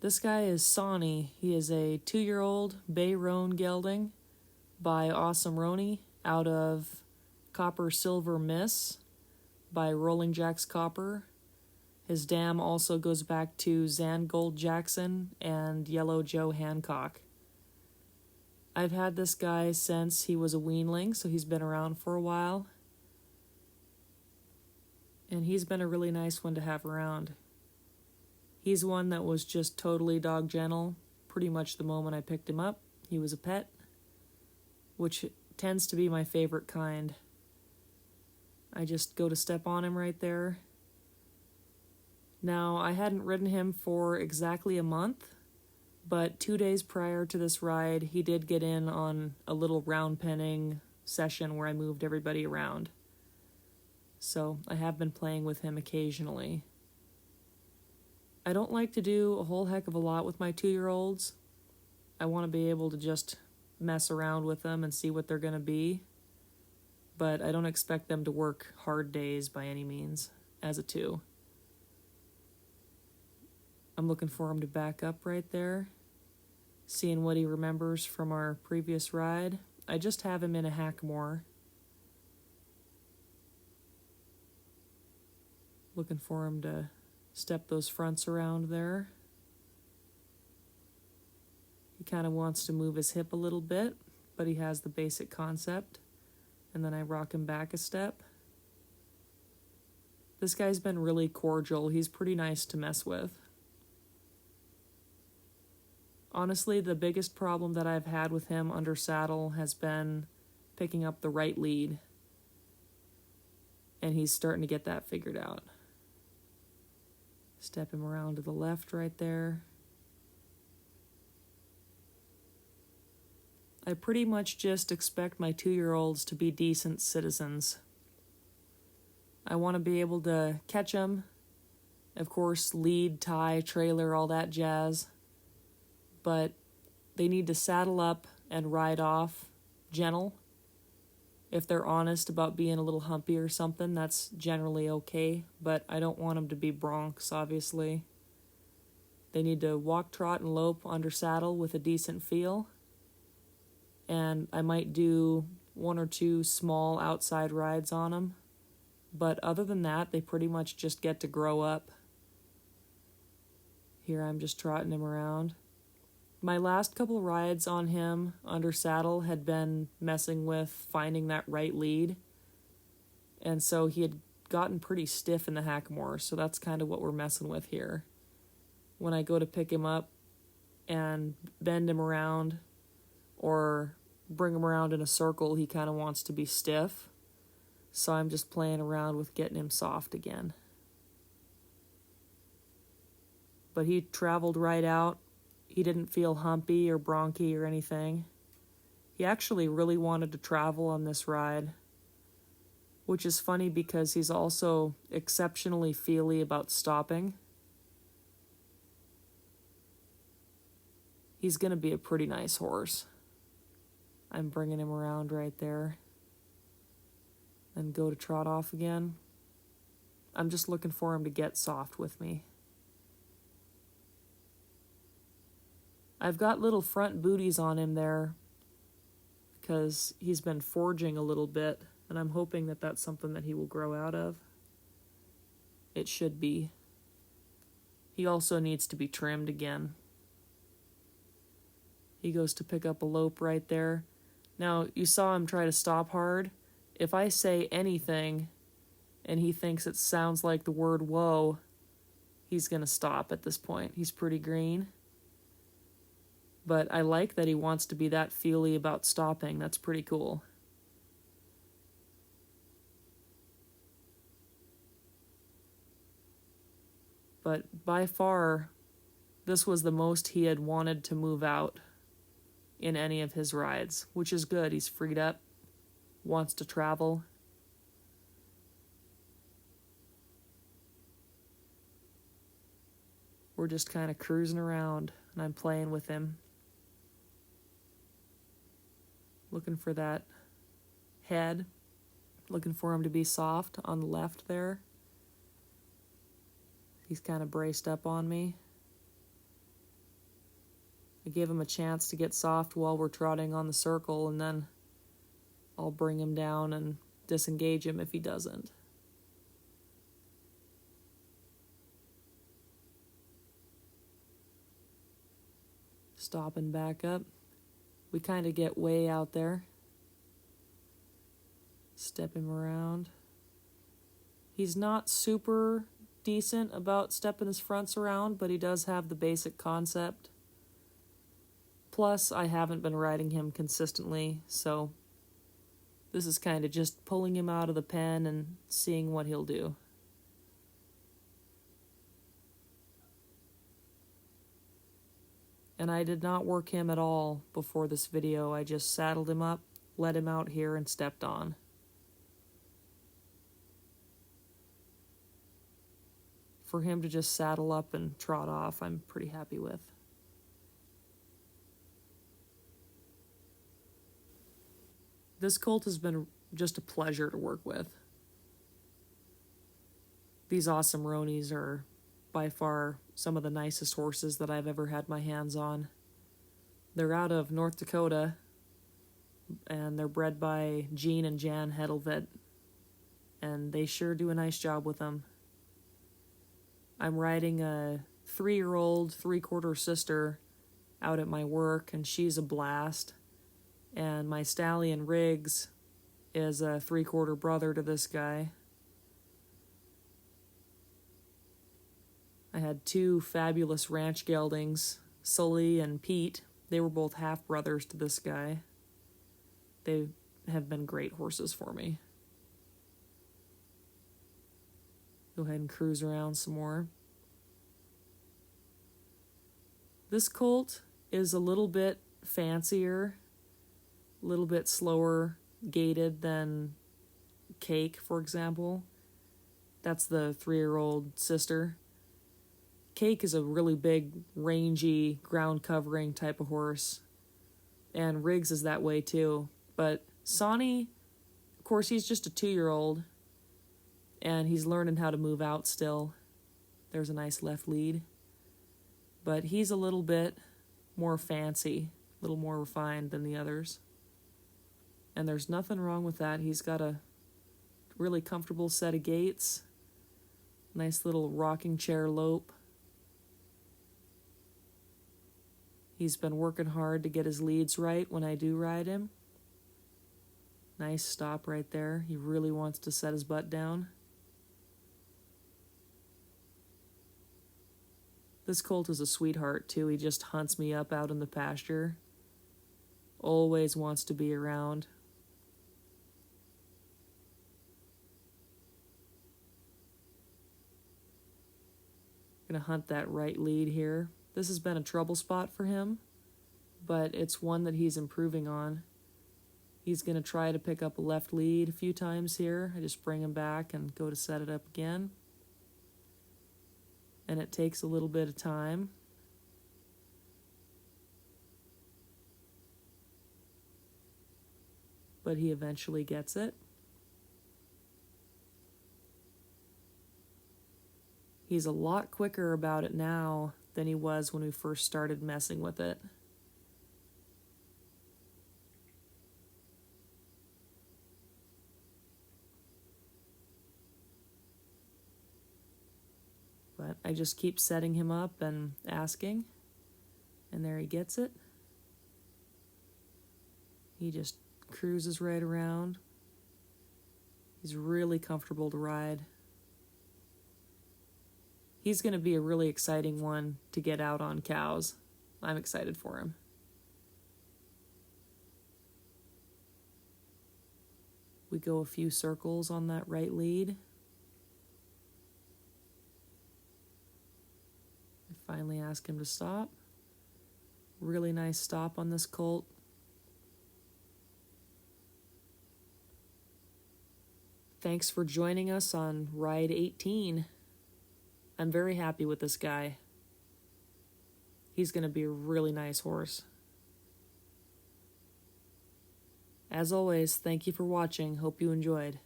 This guy is Sawny. He is a 2-year-old bay roan gelding by Awesome Roany out of Copper Silver Miss by Rolling Jacks Copper. His dam also goes back to Zangold Jackson and Yellow Joe Hancock. I've had this guy since he was a weanling, so he's been around for a while. And he's been a really nice one to have around. He's one that was just totally dog gentle pretty much the moment I picked him up. He was a pet, which tends to be my favorite kind. I just go to step on him right there. Now, I hadn't ridden him for exactly a month, but 2 days prior to this ride, he did get in on a little round penning session where I moved everybody around. So I have been playing with him occasionally. I don't like to do a whole heck of a lot with my 2-year-olds. I want to be able to just mess around with them and see what they're going to be. But I don't expect them to work hard days by any means as a 2. I'm looking for him to back up right there, seeing what he remembers from our previous ride. I just have him in a Hackamore. Looking for him to step those fronts around there. He kind of wants to move his hip a little bit, but he has the basic concept. And then I rock him back a step. This guy's been really cordial. He's pretty nice to mess with. Honestly, the biggest problem that I've had with him under saddle has been picking up the right lead. And he's starting to get that figured out. Step him around to the left right there. I pretty much just expect my 2-year-olds to be decent citizens. I want to be able to catch them. Of course, lead, tie, trailer, all that jazz. But they need to saddle up and ride off gentle. If they're honest about being a little humpy or something, that's generally okay. But I don't want them to be broncs, obviously. They need to walk, trot, and lope under saddle with a decent feel. And I might do 1 or 2 small outside rides on them. But other than that, they pretty much just get to grow up. Here I'm just trotting him around. My last couple rides on him under saddle had been messing with finding that right lead. And so he had gotten pretty stiff in the Hackamore, so that's kind of what we're messing with here. When I go to pick him up and bend him around or bring him around in a circle, he kind of wants to be stiff. So I'm just playing around with getting him soft again. But he traveled right out. He didn't feel humpy or bronky or anything. He actually really wanted to travel on this ride, which is funny because he's also exceptionally feely about stopping. He's going to be a pretty nice horse. I'm bringing him around right there. Then go to trot off again. I'm just looking for him to get soft with me. I've got little front booties on him there because he's been forging a little bit, and I'm hoping that that's something that he will grow out of. It should be. He also needs to be trimmed again. He goes to pick up a lope right there. Now, you saw him try to stop hard. If I say anything and he thinks it sounds like the word whoa, he's going to stop at this point. He's pretty green. But I like that he wants to be that feely about stopping. That's pretty cool. But by far, this was the most he had wanted to move out in any of his rides, which is good. He's freed up, wants to travel. We're just kind of cruising around, and I'm playing with him. Looking for that head, looking for him to be soft on the left there. He's kind of braced up on me. I give him a chance to get soft while we're trotting on the circle, and then I'll bring him down and disengage him if he doesn't. Stop and back up. We kind of get way out there. Step him around. He's not super decent about stepping his fronts around, but he does have the basic concept. Plus, I haven't been riding him consistently, so this is kind of just pulling him out of the pen and seeing what he'll do. And I did not work him at all before this video. I just saddled him up, let him out here, and stepped on. For him to just saddle up and trot off, I'm pretty happy with. This colt has been just a pleasure to work with. These awesome Roanies are by far some of the nicest horses that I've ever had my hands on. They're out of North Dakota, and they're bred by Gene and Jan Hedelvet, and they sure do a nice job with them. I'm riding a 3-year-old, 3/4 sister out at my work, and she's a blast. And my stallion Riggs is a 3/4 brother to this guy. I had 2 fabulous ranch geldings, Sully and Pete. They were both half-brothers to this guy. They have been great horses for me. Go ahead and cruise around some more. This colt is a little bit fancier, a little bit slower gaited than Cake, for example. That's the 3-year-old sister. Cake is a really big, rangy, ground-covering type of horse, and Riggs is that way too. But Sawny, of course, he's just a 2-year-old, and he's learning how to move out still. There's a nice left lead. But he's a little bit more fancy, a little more refined than the others. And there's nothing wrong with that. He's got a really comfortable set of gaits, nice little rocking chair lope. He's been working hard to get his leads right when I do ride him. Nice stop right there. He really wants to set his butt down. This colt is a sweetheart, too. He just hunts me up out in the pasture. Always wants to be around. Gonna hunt that right lead here. This has been a trouble spot for him, but it's one that he's improving on. He's gonna try to pick up a left lead a few times here. I just bring him back and go to set it up again. And it takes a little bit of time. But he eventually gets it. He's a lot quicker about it now than he was when we first started messing with it. But I just keep setting him up and asking, and there he gets it. He just cruises right around. He's really comfortable to ride. He's going to be a really exciting one to get out on cows. I'm excited for him. We go a few circles on that right lead. I finally ask him to stop. Really nice stop on this colt. Thanks for joining us on Ride 18. I'm very happy with this guy. He's going to be a really nice horse. As always, thank you for watching. Hope you enjoyed.